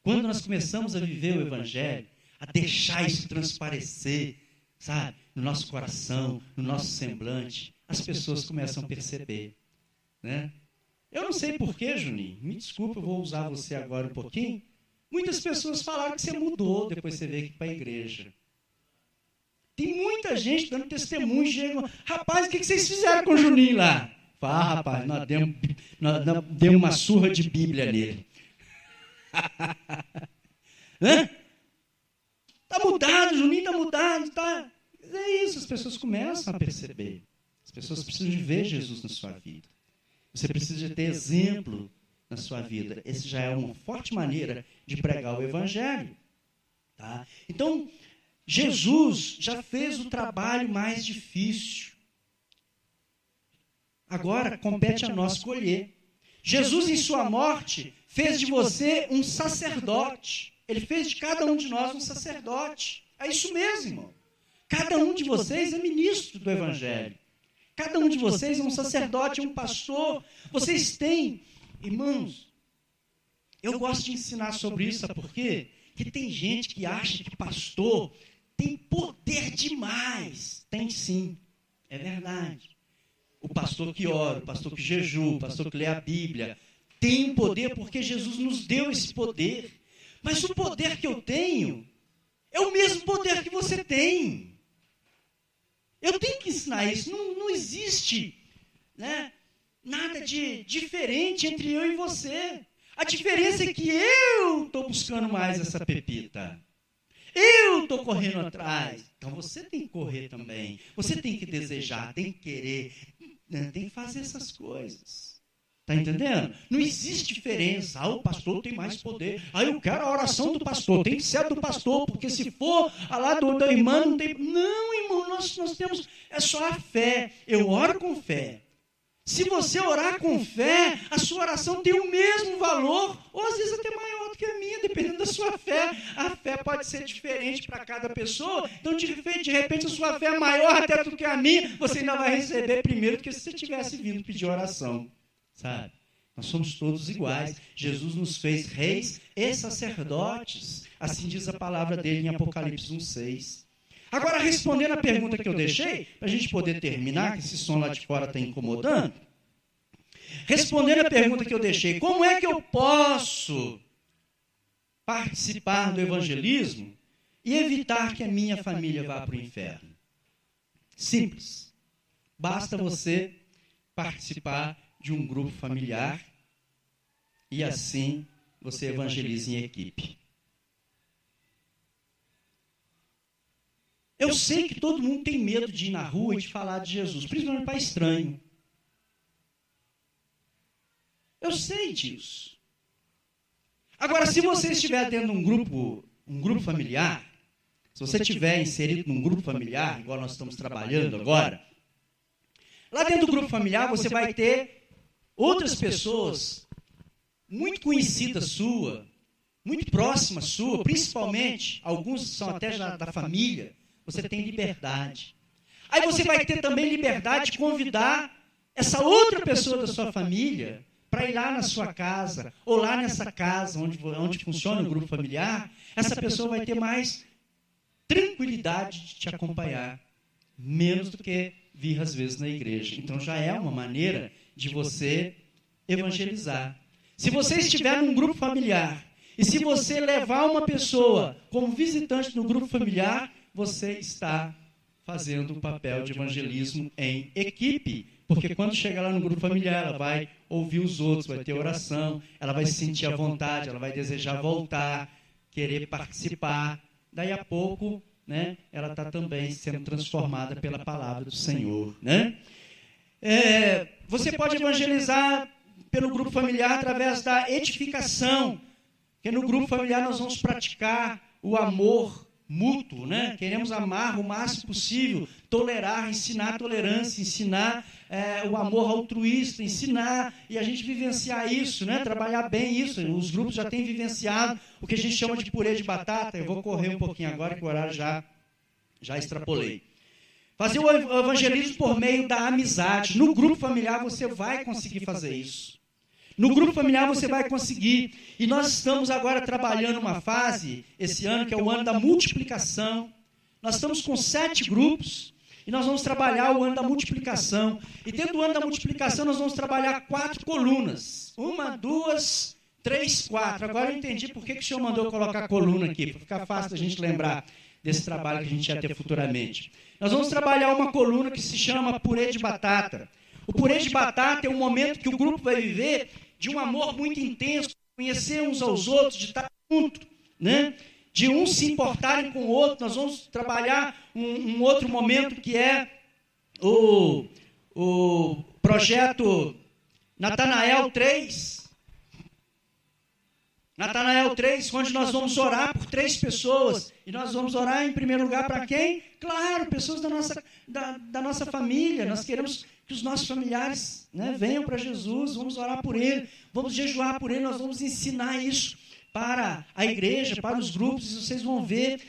Quando nós começamos a viver o Evangelho, a deixar isso transparecer, sabe, no nosso coração, no nosso semblante, as pessoas começam a perceber, né? Eu não sei porquê, Juninho, me desculpa, eu vou usar você agora um pouquinho. Muitas pessoas falaram que você mudou depois que você veio aqui para a igreja. Tem muita gente dando testemunho, chega, rapaz, o que vocês fizeram com o Juninho lá? Fala, rapaz, nós demos uma surra de Bíblia nele. Né? Está mudado, Juninho está mudado, tá? É isso, as pessoas começam a perceber. As pessoas precisam de ver Jesus na sua vida. Você precisa de ter exemplo na sua vida. Essa já é uma forte maneira de pregar o Evangelho. Tá? Então, Jesus já fez o trabalho mais difícil. Agora, compete a nós escolher. Jesus, em sua morte, fez de você um sacerdote. Ele fez de cada um de nós um sacerdote. É isso mesmo, irmão. Cada um de vocês é ministro do Evangelho. Cada um de vocês é um sacerdote, é um pastor. Vocês têm, irmãos, eu gosto de ensinar sobre isso, sabe por quê? Porque tem gente que acha que pastor tem poder demais. Tem sim, é verdade. O pastor que ora, o pastor que jejua, o pastor que lê a Bíblia, tem poder porque Jesus nos deu esse poder. Mas o poder que eu tenho é o mesmo poder que você tem. Eu tenho que ensinar isso. Não existe, né, nada de diferente entre eu e você. A diferença é que eu estou buscando mais essa pepita. Eu estou correndo atrás. Então você tem que correr também. Você tem que desejar, tem que querer, né, tem que fazer essas coisas. Está entendendo? Não existe diferença. O pastor tem mais poder. Eu quero a oração do pastor. Tem que ser do pastor, porque se for a lá da irmã, não tem... Não, irmão, nós temos... É só a fé. Eu oro com fé. Se você orar com fé, a sua oração tem o mesmo valor, ou às vezes até maior do que a minha, dependendo da sua fé. A fé pode ser diferente para cada pessoa. Então, de repente, a sua fé é maior até do que a minha. Você ainda vai receber primeiro do que se você tivesse vindo pedir oração. Sabe? Nós somos todos iguais. Jesus nos fez reis e sacerdotes. Assim diz a palavra dele em Apocalipse 1:6. Agora, respondendo a pergunta que eu deixei, para a gente poder terminar, que esse som lá de fora está incomodando. Respondendo a pergunta que eu deixei, como é que eu posso participar do evangelismo e evitar que a minha família vá para o inferno? Simples. Basta você participar de um grupo familiar e assim você evangeliza em equipe. Eu sei que todo mundo tem medo de ir na rua e de falar de Jesus, principalmente para estranho. Eu sei disso. Agora, se você estiver dentro de um grupo familiar, se você estiver inserido num grupo familiar, igual nós estamos trabalhando agora, lá dentro do grupo familiar você vai ter outras pessoas muito conhecidas sua, muito próximas sua, principalmente, alguns são até já da família, você tem liberdade. Aí você vai ter também liberdade de convidar essa outra pessoa da sua família para ir lá na sua casa, ou lá nessa casa onde funciona o grupo familiar, essa pessoa vai ter mais tranquilidade de te acompanhar, menos do que vir às vezes na igreja. Então já é uma maneira de você evangelizar. Se você estiver num grupo familiar, e se você levar uma pessoa como visitante no grupo familiar, você está fazendo um papel de evangelismo em equipe, porque quando chega lá no grupo familiar, ela vai ouvir os outros, vai ter oração, ela vai se sentir à vontade, ela vai desejar voltar, querer participar. Daí a pouco, né, ela está também sendo transformada pela palavra do Senhor. Né? Você pode evangelizar pelo grupo familiar através da edificação, porque no grupo familiar nós vamos praticar o amor, mútuo, né? Queremos amar o máximo possível, tolerar, ensinar a tolerância, ensinar o amor altruísta, ensinar e a gente vivenciar isso, né? Trabalhar bem isso. Os grupos já têm vivenciado o que a gente chama de purê de batata. Eu vou correr um pouquinho agora, que o horário já extrapolei. Fazer o evangelismo por meio da amizade. No grupo familiar você vai conseguir fazer isso. No grupo familiar você vai conseguir. E nós estamos agora trabalhando uma fase, esse ano, que é o ano da multiplicação. Nós estamos com 7 grupos e nós vamos trabalhar o ano da multiplicação. E dentro do ano da multiplicação nós vamos trabalhar 4 colunas. 1, 2, 3, 4. Agora eu entendi por que o senhor mandou colocar coluna aqui, para ficar fácil da gente lembrar desse trabalho que a gente ia ter futuramente. Nós vamos trabalhar uma coluna que se chama purê de batata. O purê de batata é um momento que o grupo vai viver de um amor muito intenso, conhecer uns aos outros, de estar junto, né? De uns se importarem com o outro. Nós vamos trabalhar um outro momento que é o projeto Natanael 3. Natanael 3, onde nós vamos orar por 3 pessoas. E nós vamos orar em primeiro lugar para quem? Claro, pessoas da nossa família. Nós queremos que os nossos familiares, né, venham para Jesus, vamos orar por ele, vamos jejuar por ele, nós vamos ensinar isso para a igreja, para os grupos, e vocês vão ver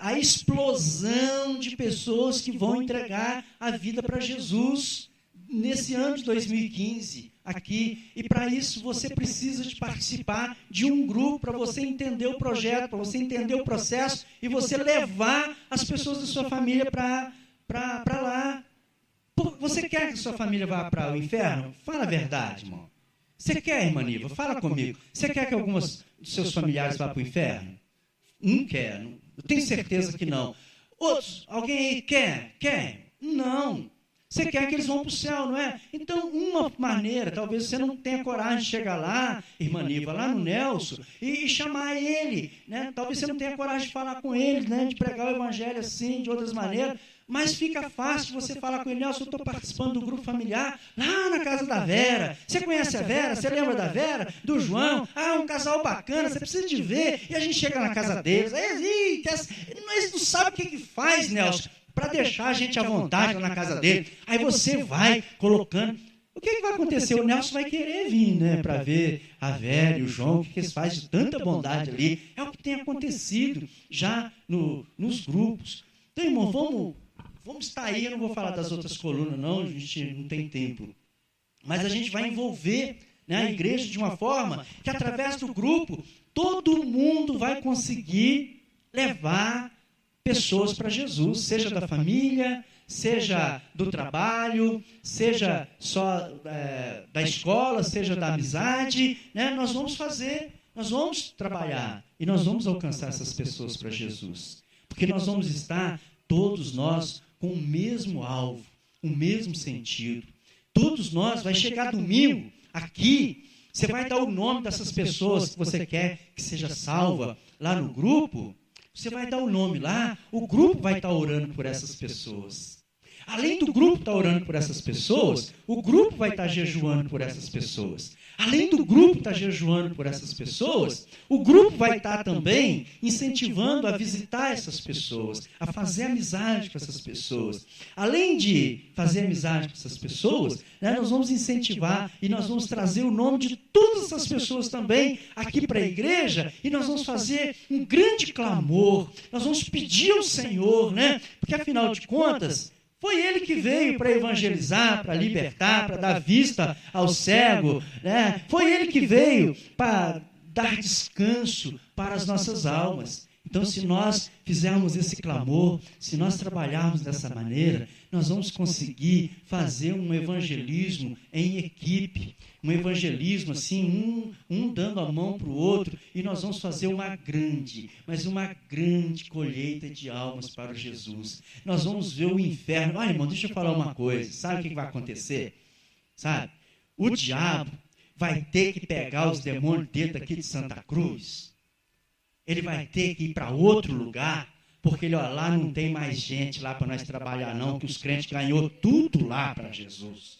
a explosão de pessoas que vão entregar a vida para Jesus nesse ano de 2015, aqui. E para isso você precisa de participar de um grupo, para você entender o projeto, para você entender o processo, e você levar as pessoas da sua família para lá. Você quer que sua família vá para o inferno? Fala a verdade, irmão. Você quer, irmã Niva? Fala comigo. Você quer que alguns dos seus familiares vá para o inferno? Não quer. Eu tenho certeza que não. Outros, alguém aí quer? Quer? Não. Você quer que eles vão para o céu, não é? Então, uma maneira, talvez você não tenha coragem de chegar lá, irmã Niva, lá no Nelson, e chamar ele, né? Talvez você não tenha coragem de falar com ele, né? De pregar o evangelho assim, de outras maneiras. Mas fica fácil você falar com ele: Nelson, eu estou participando do grupo familiar lá na casa da Vera. Você conhece a Vera? Você lembra da Vera? Do João? Um casal bacana, você precisa de ver. E a gente chega na casa deles. Eles não sabem o que faz, Nelson, para deixar a gente à vontade lá na casa dele. Aí você vai colocando. O que vai acontecer? O Nelson vai querer vir, né, para ver a Vera e o João, o que eles fazem de tanta bondade ali. É o que tem acontecido já nos grupos. Então, irmão, vamos estar aí. Eu não vou falar das outras colunas, não, a gente não tem tempo. Mas a gente vai envolver, né, a igreja de uma forma que, através do grupo, todo mundo vai conseguir levar pessoas para Jesus, seja da família, seja do trabalho, seja só da escola, seja da amizade, né? Nós vamos trabalhar e nós vamos alcançar essas pessoas para Jesus, porque nós vamos estar, todos nós, com o mesmo alvo, o mesmo sentido. Todos nós, vai chegar domingo aqui, você vai dar o nome dessas pessoas que você quer que seja salva lá no grupo. Você vai dar o nome lá, o grupo vai estar orando por essas pessoas. Além do grupo estar orando por essas pessoas, o grupo vai estar jejuando por essas pessoas. Além do grupo estar jejuando por essas pessoas, o grupo vai estar também incentivando a visitar essas pessoas, a fazer amizade com essas pessoas. Além de fazer amizade com essas pessoas, né, nós vamos incentivar e nós vamos trazer o nome de todas essas pessoas também aqui para a igreja, e nós vamos fazer um grande clamor, nós vamos pedir ao Senhor, né, porque afinal de contas, foi ele que veio para evangelizar, para libertar, para dar vista ao cego, né? Foi ele que veio para dar descanso para as nossas almas. Então, se nós fizermos esse clamor, se nós trabalharmos dessa maneira, nós vamos conseguir fazer um evangelismo em equipe, um evangelismo assim, um dando a mão para o outro, e nós vamos fazer uma grande colheita de almas para Jesus. Nós vamos ver o inferno. Olha, irmão, deixa eu falar uma coisa. Sabe o que vai acontecer? Sabe? O diabo vai ter que pegar os demônios dele daqui de Santa Cruz. Ele vai ter que ir para outro lugar, porque lá não tem mais gente lá para nós trabalhar não, que os crentes ganhou tudo lá para Jesus.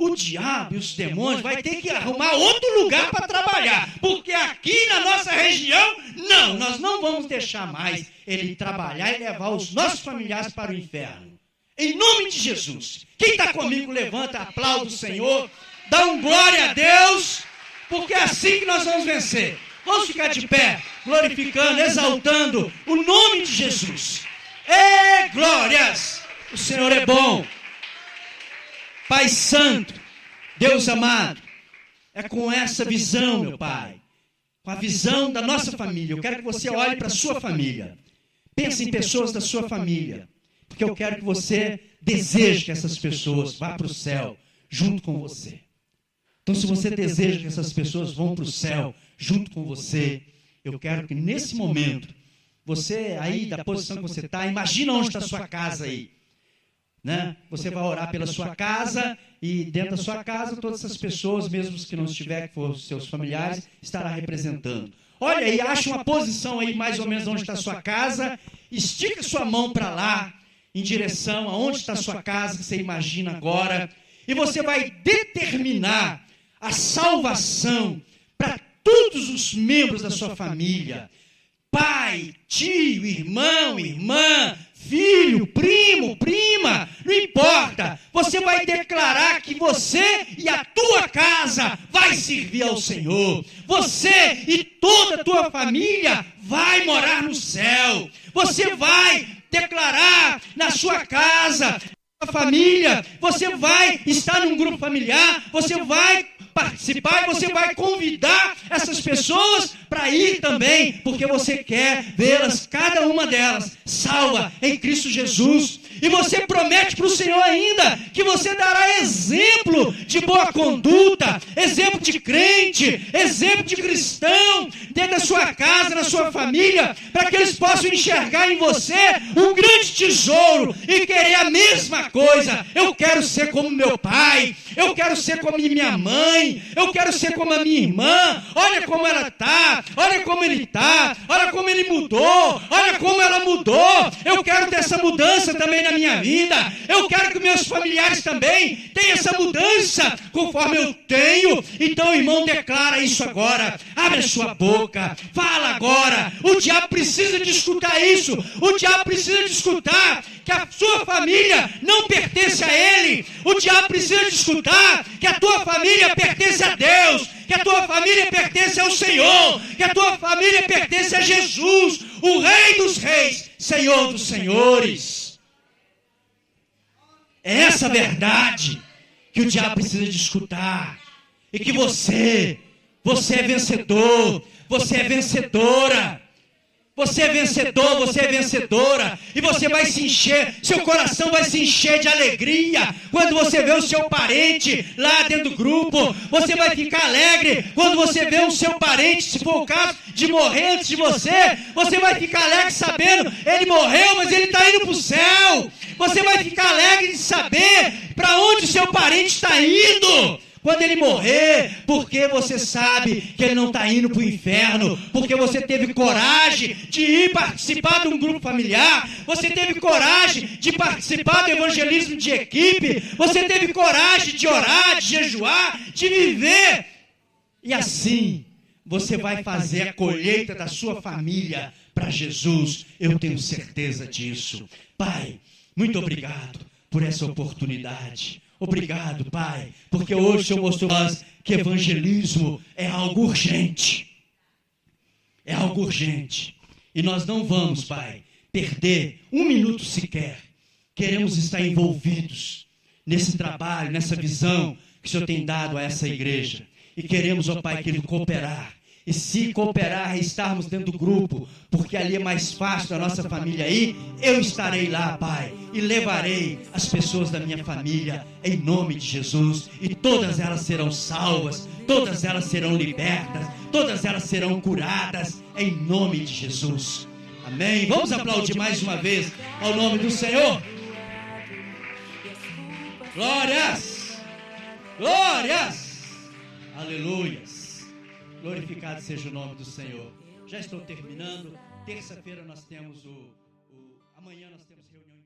o diabo e os demônios vai ter que arrumar outro lugar para trabalhar, porque aqui na nossa região, não, nós não vamos deixar mais ele trabalhar e levar os nossos familiares para o inferno. Em nome de Jesus. Quem está comigo, levanta, aplauda o Senhor, dá um glória a Deus, porque é assim que nós vamos vencer. Vamos ficar de pé, glorificando, exaltando o nome de Jesus. Glórias! O Senhor é bom. Pai Santo, Deus amado, é com essa visão, meu Pai, com a visão da nossa família. Eu quero que você olhe para a sua família. Pense em pessoas da sua família, porque eu quero que você deseje que essas pessoas vá para o céu junto com você. Então, se você deseja que essas pessoas vão para o céu junto com você, eu quero que nesse momento, você aí da posição que você está, imagina onde está a sua casa aí. Né? Você vai orar pela sua casa e dentro da sua casa todas essas pessoas, mesmo que não estiver, que for seus familiares, estará representando. Olha aí, acha uma posição aí mais ou menos onde está a sua casa, estica sua mão para lá, em direção aonde está a sua casa, que você imagina agora, e você vai determinar a salvação para todos os membros da sua família. Pai, tio, irmão, irmã, filho, primo, prima, não importa. Você vai declarar que você e a tua casa vai servir ao Senhor. Você e toda a tua família vai morar no céu. Você vai declarar na sua casa, na sua família, você vai estar num grupo familiar, você vai participar e você vai convidar essas pessoas para ir também, porque você quer vê-las, cada uma delas, salva em Cristo Jesus. E você promete para o Senhor ainda que você dará exemplo de boa conduta, exemplo de crente, exemplo de cristão, dentro da sua casa, na sua família, para que eles possam enxergar em você um grande tesouro e querer a mesma coisa. Eu quero ser como meu pai, eu quero ser como minha mãe, eu quero ser como a minha irmã. Olha como ela está, olha como ele está, olha como ele mudou, olha como ela mudou. Eu quero ter essa mudança também na minha vida. Eu quero que meus familiares também tenham essa mudança conforme eu tenho. Então, irmão, declara isso agora. Abre a sua boca, fala agora. O diabo precisa de escutar isso. O diabo precisa de escutar que a sua família não pertence a ele. O diabo precisa de escutar que a tua família pertence a Deus, que a tua família pertence ao Senhor, que a tua família pertence a Jesus, o Rei dos Reis, Senhor dos Senhores. É essa verdade que o diabo precisa de escutar. E que você é vencedor, você é vencedora. Você é vencedor, você é vencedora. E você vai se encher, seu coração vai se encher de alegria quando você vê o seu parente lá dentro do grupo. Você vai ficar alegre quando você vê o seu parente, se for o caso de morrer antes de você. Você vai ficar alegre sabendo, ele morreu, mas ele está indo para o céu. Você vai ficar alegre de saber para onde o seu parente está indo quando ele morrer, porque você sabe que ele não está indo para o inferno, porque você teve coragem de ir participar de um grupo familiar, você teve coragem de participar do evangelismo de equipe, você teve coragem de orar, de jejuar, de viver, e assim você vai fazer a colheita da sua família para Jesus. Eu tenho certeza disso. Pai, muito obrigado por essa oportunidade. Obrigado, Pai, porque hoje o Senhor mostrou a nós que evangelismo é algo urgente. É algo urgente. E nós não vamos, Pai, perder um minuto sequer. Queremos estar envolvidos nesse trabalho, nessa visão que o Senhor tem dado a essa igreja. E queremos, ó Pai, querido, cooperar. E se cooperar, estarmos dentro do grupo, porque ali é mais fácil da nossa família ir, eu estarei lá, Pai, e levarei as pessoas da minha família, em nome de Jesus, e todas elas serão salvas, todas elas serão libertas, todas elas serão curadas, em nome de Jesus. Amém? Vamos aplaudir mais uma vez ao nome do Senhor. Glórias! Glórias! Aleluias! Glorificado seja o nome do Senhor. Já estou terminando. Terça-feira nós temos amanhã nós temos reunião.